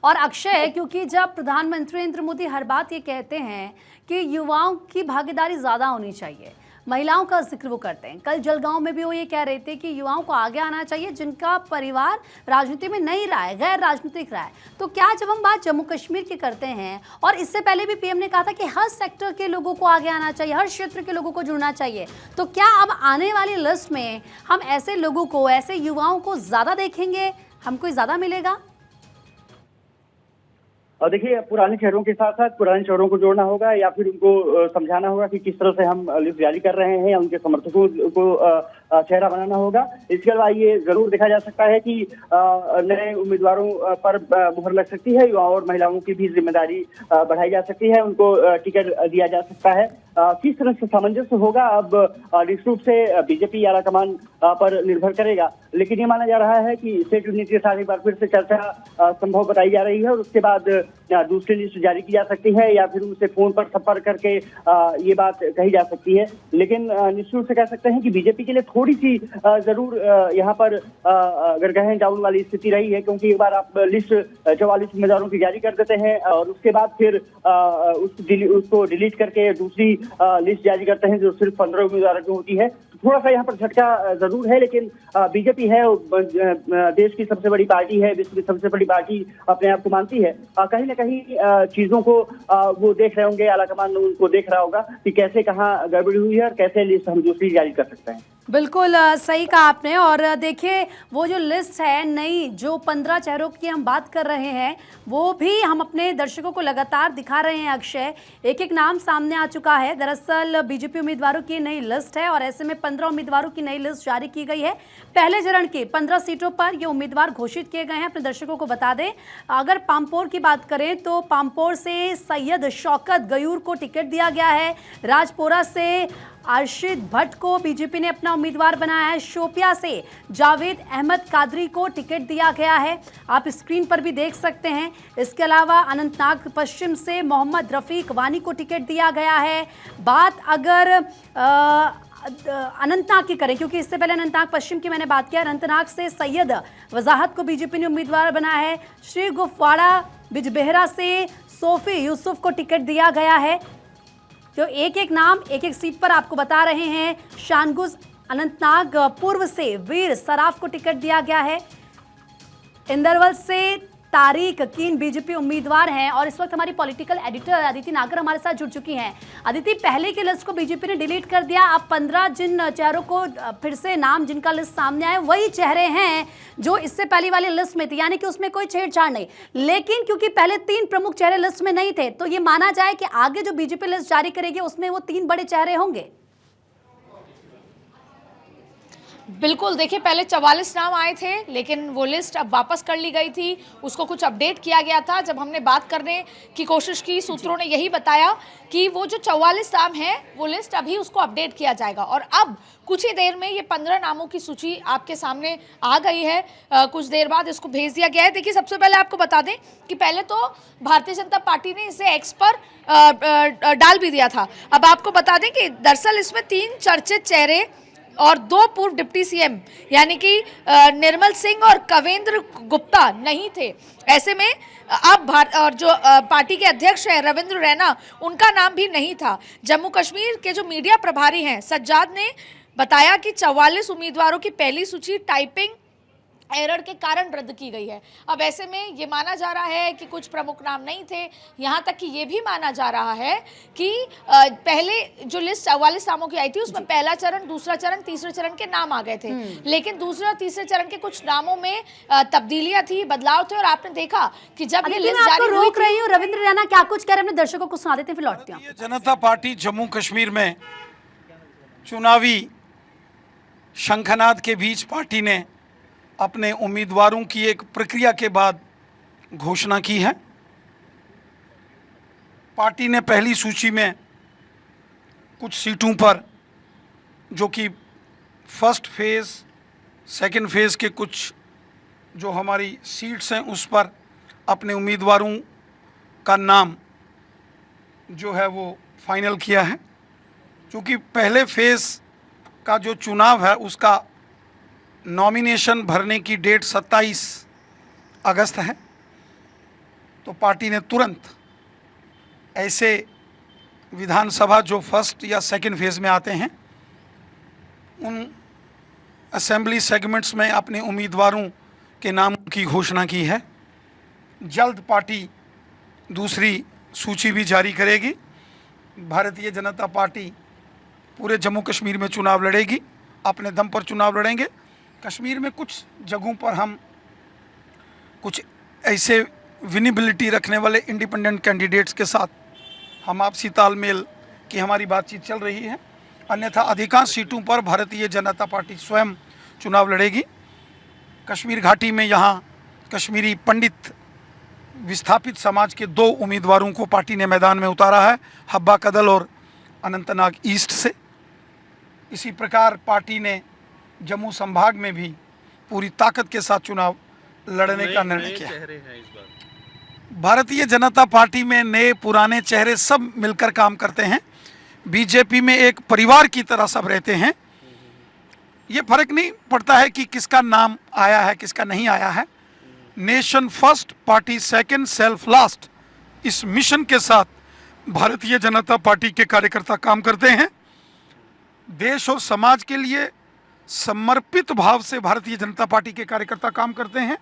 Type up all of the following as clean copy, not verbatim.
और अक्षय, क्योंकि जब प्रधानमंत्री नरेंद्र मोदी हर बात ये कहते हैं कि युवाओं की भागीदारी ज़्यादा होनी चाहिए, महिलाओं का जिक्र वो करते हैं। कल जलगांव में भी वो ये कह रहे थे कि युवाओं को आगे आना चाहिए जिनका परिवार राजनीति में नहीं रहा है, गैर राजनीतिक रहा है। तो क्या जब हम बात जम्मू कश्मीर की करते हैं, और इससे पहले भी पीएम ने कहा था कि हर सेक्टर के लोगों को आगे आना चाहिए, हर क्षेत्र के लोगों को जुड़ना चाहिए, तो क्या अब आने वाली लिस्ट में हम ऐसे लोगों को, ऐसे युवाओं को ज़्यादा देखेंगे, हमको ज़्यादा मिलेगा? और देखिए, पुराने शहरों के साथ साथ पुराने शहरों को जोड़ना होगा या फिर उनको समझाना होगा कि किस तरह से हम लिस्ट जारी कर रहे हैं, या उनके समर्थकों को चेहरा बनाना होगा। इसके अलावा ये जरूर देखा जा सकता है कि नए उम्मीदवारों पर मुहर लग सकती है, युवाओं और महिलाओं की भी जिम्मेदारी बढ़ाई जा सकती है, उनको टिकट दिया जा सकता है। किस तरह से सामंजस्य होगा अब निश्चित रूप से बीजेपी आला कमान पर निर्भर करेगा, लेकिन ये माना जा रहा है कि स्टेट यूनिट के साथ एक बार फिर से चर्चा संभव बताई जा रही है, और उसके बाद दूसरी लिस्ट जारी की जा सकती है, या फिर उनसे फोन पर संपर्क करके ये बात कही जा सकती है। लेकिन निश्चित रूप से कह सकते हैं कि बीजेपी के लिए थोड़ी सी जरूर यहाँ पर अगर गहन डाउन वाली स्थिति रही है, क्योंकि एक बार आप लिस्ट 44 उम्मीदवारों की जारी कर देते हैं और उसके बाद फिर उसको डिलीट करके दूसरी लिस्ट जारी करते हैं जो सिर्फ 15 उम्मीदवारों की होती है, थोड़ा सा यहाँ पर झटका जरूर है। लेकिन बीजेपी है, देश की सबसे बड़ी पार्टी है, विश्व की सबसे बड़ी पार्टी अपने आप को मानती है। कहीं ना कहीं चीजों को वो देख रहे होंगे, आलाकमान उनको देख रहा होगा कि कैसे कहाँ गड़बड़ी हुई है और कैसे लिस्ट हम दूसरी जारी कर सकते हैं। बिल्कुल सही कहा आपने। और देखिए, वो जो लिस्ट है नई, जो 15 चेहरों की हम बात कर रहे हैं, वो भी हम अपने दर्शकों को लगातार दिखा रहे हैं। अक्षय, एक एक नाम सामने आ चुका है। दरअसल बीजेपी उम्मीदवारों की नई लिस्ट है और ऐसे में 15 उम्मीदवारों की नई लिस्ट जारी की गई है। पहले चरण की 15 सीटों पर ये उम्मीदवार घोषित किए गए हैं। अपने दर्शकों को बता दें, अगर पामपोर की बात करें तो पामपोर से सैयद शौकत गयूर को टिकट दिया गया है। राजपोरा से अर्शिद भट्ट को बीजेपी ने अपना उम्मीदवार बनाया है। शोपिया से जावेद अहमद कादरी को टिकट दिया गया है, आप स्क्रीन पर भी देख सकते हैं। इसके अलावा अनंतनाग पश्चिम से मोहम्मद रफीक वानी को टिकट दिया गया है। बात अगर अनंतनाग की करें, क्योंकि इससे पहले अनंतनाग पश्चिम की मैंने बात किया, अनंतनाग से सैयद वजाहत को बीजेपी ने उम्मीदवार बनाया है। श्री गुफवाड़ा बिजबेहरा से सोफी यूसुफ को टिकट दिया गया है। तो एक एक नाम एक एक सीट पर आपको बता रहे हैं। शानगुज अनंतनाग पूर्व से वीर सराफ को टिकट दिया गया है। इंदरवल से तारिक कीन बीजेपी उम्मीदवार हैं। और इस वक्त हमारी पॉलिटिकल एडिटर अदिति नागर हमारे साथ जुड़ चुकी हैं। अदिति, पहले की लिस्ट को बीजेपी ने डिलीट कर दिया, अब 15 जिन चेहरों को फिर से नाम जिनका लिस्ट सामने आए वही चेहरे हैं जो इससे पहली वाली लिस्ट में थे, यानी कि उसमें कोई छेड़छाड़ नहीं। लेकिन क्योंकि पहले 3 प्रमुख चेहरे लिस्ट में नहीं थे, तो ये माना जाए कि आगे जो बीजेपी लिस्ट जारी करेगी उसमें वो 3 बड़े चेहरे होंगे। बिल्कुल, देखिए पहले 44 नाम आए थे, लेकिन वो लिस्ट अब वापस कर ली गई थी, उसको कुछ अपडेट किया गया था। जब हमने बात करने की कोशिश की, सूत्रों ने यही बताया कि वो जो 44 नाम है वो लिस्ट अभी उसको अपडेट किया जाएगा, और अब कुछ ही देर में ये 15 नामों की सूची आपके सामने आ गई है। कुछ देर बाद इसको भेज दिया गया है। देखिए, सबसे पहले आपको बता दें कि पहले तो भारतीय जनता पार्टी ने इसे एक्स पर डाल भी दिया था। अब आपको बता दें कि दरअसल इसमें 3 चर्चित चेहरे और 2 पूर्व डिप्टी सीएम यानी कि निर्मल सिंह और कवेंद्र गुप्ता नहीं थे। ऐसे में अब और जो पार्टी के अध्यक्ष हैं रविंद्र रैना, उनका नाम भी नहीं था। जम्मू कश्मीर के जो मीडिया प्रभारी हैं सज्जाद ने बताया कि 44 उम्मीदवारों की पहली सूची टाइपिंग एरर के कारण रद्द की गई है। अब ऐसे में ये माना जा रहा है कि कुछ प्रमुख नाम नहीं थे, यहाँ तक कि ये भी माना जा रहा है कि पहले जो लिस्ट 44 नामों की आई थी उसमें पहला चरण, दूसरा चरण, तीसरे चरण के नाम आ गए थे, लेकिन दूसरे और तीसरे चरण के कुछ नामों में तब्दीलियां थी, बदलाव थे। और आपने देखा कि जब ये लिस्ट जारी हुई, रोक रही हूँ, रविंद्र रैना क्या कुछ कह रहे हैं, अपने दर्शकों को सुना देते हैं, फिर लौटते हैं। जनता पार्टी जम्मू कश्मीर में चुनावी शंखनाद के बीच पार्टी ने अपने उम्मीदवारों की एक प्रक्रिया के बाद घोषणा की है। पार्टी ने पहली सूची में कुछ सीटों पर, जो कि फर्स्ट फेज़, सेकंड फेज़ के कुछ जो हमारी सीट्स हैं, उस पर अपने उम्मीदवारों का नाम जो है वो फाइनल किया है। क्योंकि पहले फेज़ का जो चुनाव है उसका नॉमिनेशन भरने की डेट 27 अगस्त है, तो पार्टी ने तुरंत ऐसे विधानसभा जो फर्स्ट या सेकंड फेज में आते हैं उन असेंबली सेगमेंट्स में अपने उम्मीदवारों के नाम की घोषणा की है। जल्द पार्टी दूसरी सूची भी जारी करेगी। भारतीय जनता पार्टी पूरे जम्मू कश्मीर में चुनाव लड़ेगी, अपने दम पर चुनाव लड़ेंगे। कश्मीर में कुछ जगहों पर हम कुछ ऐसे विनिबिलिटी रखने वाले इंडिपेंडेंट कैंडिडेट्स के साथ हम आपसी तालमेल की हमारी बातचीत चल रही है, अन्यथा अधिकांश सीटों पर भारतीय जनता पार्टी स्वयं चुनाव लड़ेगी। कश्मीर घाटी में यहाँ कश्मीरी पंडित विस्थापित समाज के 2 उम्मीदवारों को पार्टी ने मैदान में उतारा है, हब्बा कदल और अनंतनाग ईस्ट से। इसी प्रकार पार्टी ने जम्मू संभाग में भी पूरी ताकत के साथ चुनाव लड़ने का निर्णय किया। भारतीय जनता पार्टी में नए पुराने चेहरे सब मिलकर काम करते हैं। बीजेपी में एक परिवार की तरह सब रहते हैं। ये फर्क नहीं पड़ता है कि किसका नाम आया है किसका नहीं आया है। Nation first party second self last, इस मिशन के साथ भारतीय जनता पार्टी के कार्यकर्ता काम करते हैं। देश और समाज के लिए समर्पित भाव से भारतीय जनता पार्टी के कार्यकर्ता काम करते हैं।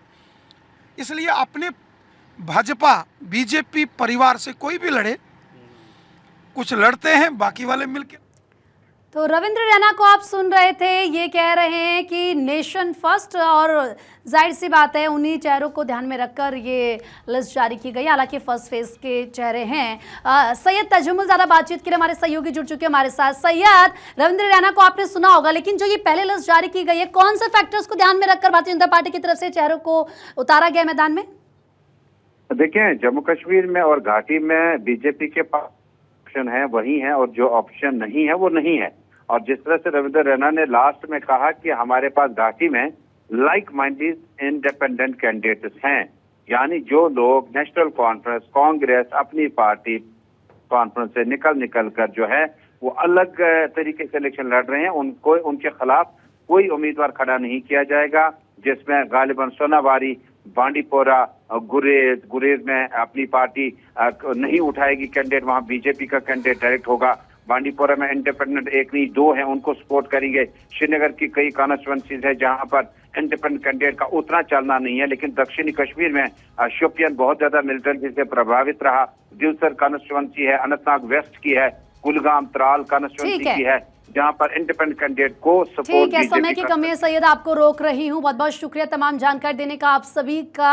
इसलिए अपने भाजपा बीजेपी परिवार से कोई भी लड़े, कुछ लड़ते हैं बाकी वाले मिलकर। तो रविंद्र रैना को आप सुन रहे थे, ये कह रहे हैं कि नेशन फर्स्ट, और जाहिर सी बात है उन्हीं चेहरों को ध्यान में रखकर ये लिस्ट जारी की गई। हालांकि फर्स्ट फेज के चेहरे हैं। सैयद तजुमुल ज़्यादा बातचीत के लिए हमारे सहयोगी जुड़ चुके हैं हमारे साथ। सैयद, रविंद्र रैना को आपने सुना होगा, लेकिन जो ये पहले लिस्ट जारी की गई है, कौन से फैक्टर्स को ध्यान में रखकर भारतीय जनता पार्टी की तरफ से चेहरों को उतारा गया मैदान में? देखिए, जम्मू कश्मीर में और घाटी में बीजेपी के पास ऑप्शन है वही है, और जो ऑप्शन नहीं है वो नहीं है। और जिस तरह से रविंद्र रैना ने लास्ट में कहा कि हमारे पास घाटी में लाइक माइंडेड इंडिपेंडेंट कैंडिडेट्स हैं, यानी जो लोग नेशनल कॉन्फ्रेंस, कांग्रेस, अपनी पार्टी कॉन्फ्रेंस से निकल कर जो है वो अलग तरीके से इलेक्शन लड़ रहे हैं, उनको उनके खिलाफ कोई उम्मीदवार खड़ा नहीं किया जाएगा। जिसमें गालिबन सोनावारी, बांडीपोरा, गुरेज में अपनी पार्टी नहीं उठाएगी कैंडिडेट, वहां बीजेपी का कैंडिडेट डायरेक्ट होगा। बांडीपोरा में इंडिपेंडेंट 1 नहीं 2 हैं, उनको सपोर्ट करेंगे। श्रीनगर की कई कॉन्स्टिट्यूएंसीज है जहां पर इंडिपेंडेंट कैंडिडेट का उतना चलना नहीं है, लेकिन दक्षिणी कश्मीर में शोपियान बहुत ज्यादा मिलिटेंसी से प्रभावित रहा। दिलसर कॉन्स्टिट्यूएंसी है, अनंतनाग वेस्ट की है, कुलगाम त्राल कॉन्स्टिट्यूएंसी की है, जहां पर इंडिपेंडेंट कैंडिडेट को सपोर्ट। ठीक है, समय की कमी है सैयद, आपको रोक रही हूँ। बहुत बहुत शुक्रिया तमाम जानकारी देने का आप सभी का।